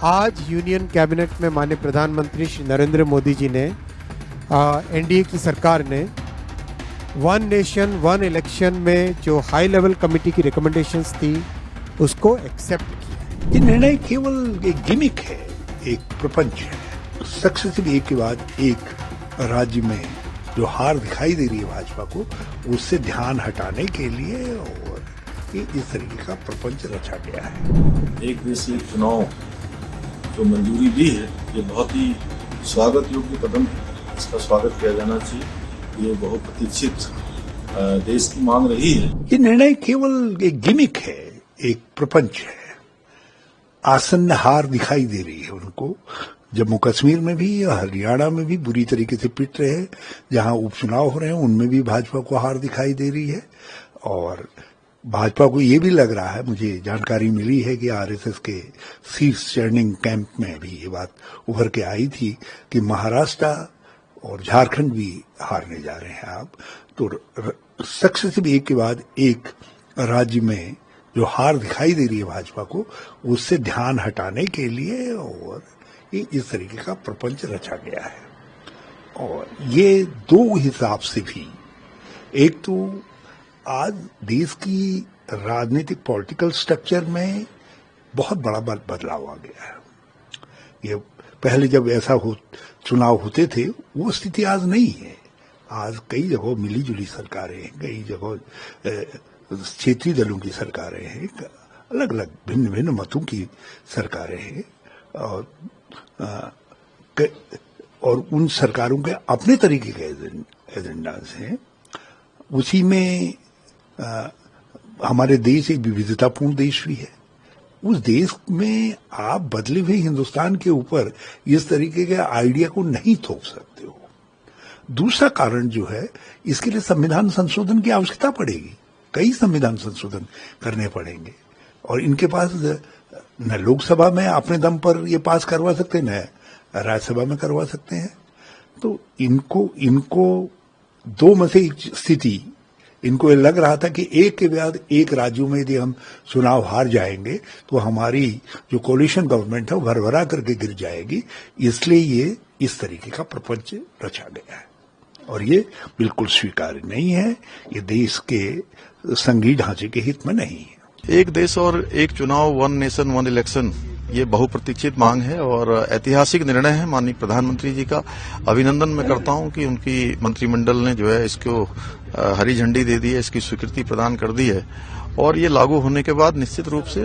आज union cabinet में माननीय प्रधानमंत्री श्री नरेंद्र मोदी जी ने एनडीए की सरकार ने वन नेशन वन इलेक्शन में जो हाई लेवल कमेटी की रिकमेंडेशंस थी उसको एक्सेप्ट किया। ये निर्णय केवल एक गिमिक है, एक प्रपंच है। सक्सेसिव एक के बाद एक राज्य में जो हार दिखाई दे रही है भाजपा को, उससे ध्यान हटाने के लिए और इस तरीके का प्रपंच रचा गया है। एक देशीय चुनाव जो मंजूरी दी है, ये बहुत ही स्वागत योग्य कदम है। इसका स्वागत किया जाना चाहिए। ये बहुत प्रतीक्षित देश की मांग रही है। ये निर्णय केवल एक गिमिक है, एक प्रपंच है। आसन्न हार दिखाई दे रही है उनको। जम्मू कश्मीर में भी, हरियाणा में भी बुरी तरीके से पिट रहे हैं। जहां उपचुनाव हो रहे हैं उनमें भी भाजपा को हार दिखाई दे रही है। और भाजपा को ये भी लग रहा है, मुझे जानकारी मिली है कि आरएसएस के शीर्ष चर्निंग कैंप में भी ये बात उभर के आई थी कि महाराष्ट्र और झारखंड भी हारने जा रहे हैं। अब तो सक्सेसिव एक के बाद एक राज्य में जो हार दिखाई दे रही है भाजपा को, उससे ध्यान हटाने के लिए और इस तरीके का प्रपंच रचा गया है। और ये दो हिसाब से भी, एक तो आज देश की राजनीतिक पॉलिटिकल स्ट्रक्चर में बहुत बड़ा बदलाव आ गया है। ये पहले जब ऐसा चुनाव होते थे वो स्थिति आज नहीं है। आज कई जगह मिली-जुली सरकारें हैं, कई जगह क्षेत्रीय दलों की सरकारें हैं, अलग अलग भिन्न भिन्न मतों की सरकारें हैं। और उन सरकारों के अपने तरीके के एजेंडाज हैं। उसी में हमारे देश एक विविधतापूर्ण देश भी है। उस देश में आप बदले हुए हिंदुस्तान के ऊपर इस तरीके के आइडिया को नहीं थोप सकते हो। दूसरा कारण जो है, इसके लिए संविधान संशोधन की आवश्यकता पड़ेगी। कई संविधान संशोधन करने पड़ेंगे और इनके पास न लोकसभा में अपने दम पर ये पास करवा सकते, न राज्यसभा में करवा सकते हैं। तो इनको दो में से स्थिति, इनको ये लग रहा था कि एक के बाद एक राज्यों में यदि हम चुनाव हार जाएंगे तो हमारी जो कोलिशन गवर्नमेंट है वो भरभरा करके गिर जाएगी। इसलिए ये इस तरीके का प्रपंच रचा गया है और ये बिल्कुल स्वीकार्य नहीं है। ये देश के संघीय ढांचे के हित में नहीं है। एक देश और एक चुनाव, वन नेशन वन इलेक्शन, ये बहुप्रतीक्षित मांग है और ऐतिहासिक निर्णय है। माननीय प्रधानमंत्री जी का अभिनंदन मैं करता हूं कि उनकी मंत्रिमंडल ने जो है इसको हरी झंडी दे दी है, इसकी स्वीकृति प्रदान कर दी है। और ये लागू होने के बाद निश्चित रूप से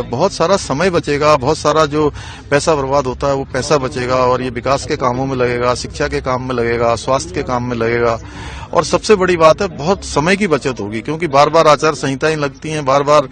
बहुत सारा समय बचेगा, बहुत सारा जो पैसा बर्बाद होता है वो पैसा बचेगा और ये विकास के कामों में लगेगा, शिक्षा के काम में लगेगा, स्वास्थ्य के काम में लगेगा। और सबसे बड़ी बात है, बहुत समय की बचत होगी, क्योंकि बार बार आचार संहिताएं लगती हैं, बार बार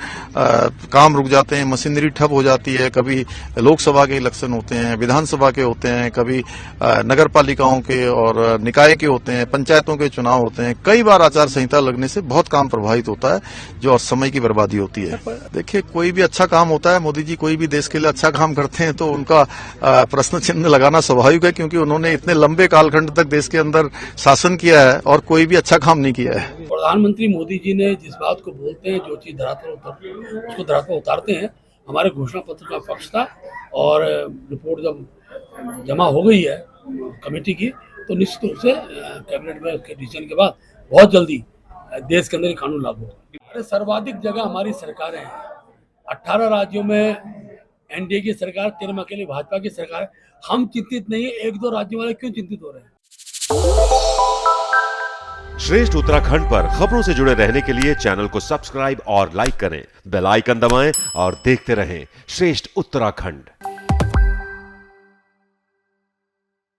काम रुक जाते हैं, मशीनरी ठप हो जाती है। कभी लोकसभा के इलेक्शन होते हैं, विधानसभा के होते हैं, कभी नगर पालिकाओं के और निकाय के होते हैं, पंचायतों के चुनाव होते हैं। कई बार आचार संहिता लगने से बहुत काम प्रभावित होता है, जो और समय की बर्बादी होती है। देखिए, कोई भी अच्छा काम होता है, मोदी जी कोई भी देश के लिए अच्छा काम करते हैं तो उनका प्रश्न चिन्ह लगाना स्वाभाविक है, क्योंकि उन्होंने इतने लंबे कालखंड तक देश के अंदर शासन किया है और कोई भी अच्छा काम नहीं किया है। प्रधानमंत्री मोदी जी ने जिस बात को बोलते हैं, जो चीज धरातल उसको धरातल उतारते हैं। हमारे घोषणा पत्र का पक्ष था और रिपोर्ट जब जमा हो गई है कमेटी की, तो निश्चित रूप से कैबिनेट में उसके डिसीजन के बाद बहुत जल्दी देश के अंदर ये कानून लागू होगा। सर्वाधिक जगह हमारी सरकारें हैं। 18 राज्यों में एनडीए की सरकार, 13 में अकेले भाजपा की सरकार है। हम चिंतित नहीं है, एक दो राज्यों वाले क्यों चिंतित हो रहे हैं? श्रेष्ठ उत्तराखंड पर खबरों से जुड़े रहने के लिए चैनल को सब्सक्राइब और लाइक करें, बेल आइकन दबाएं और देखते रहें श्रेष्ठ उत्तराखंड।